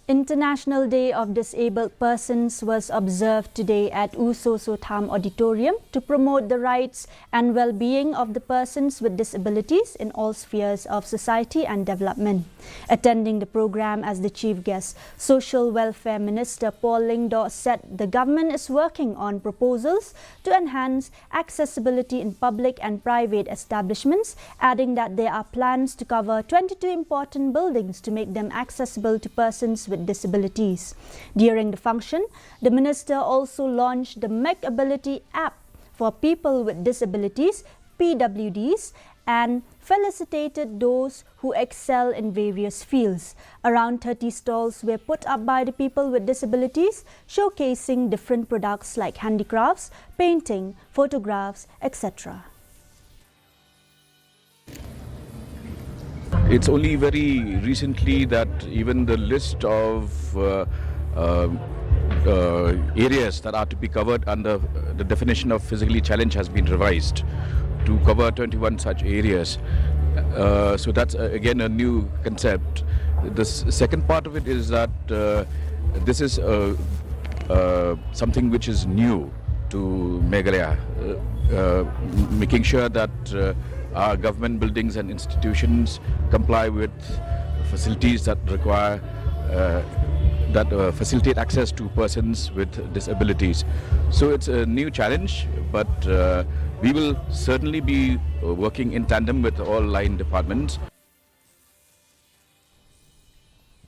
International Day of Disabled Persons was observed today at Usoso Tham Auditorium to promote the rights and well-being of the persons with disabilities in all spheres of society and development. Attending the program as the chief guest, Social Welfare Minister Paul Lingdor said the government is working on proposals to enhance accessibility in public and private establishments, adding that there are plans to cover 22 important buildings to make them accessible to persons with disabilities. During the function, the minister also launched the Meghalaya app for people with disabilities, PWDs, and felicitated those who excel in various fields. Around 30 stalls were put up by the people with disabilities, showcasing different products like handicrafts, painting, photographs, etc. It's only very recently that even the list of areas that are to be covered under the definition of physically challenged has been revised to cover 21 such areas. So that's again a new concept. The second part of it is that this is something which is new to Meghalaya, making sure that our government buildings and institutions comply with facilities that require facilitate access to persons with disabilities. So it's a new challenge, but we will certainly be working in tandem with all line departments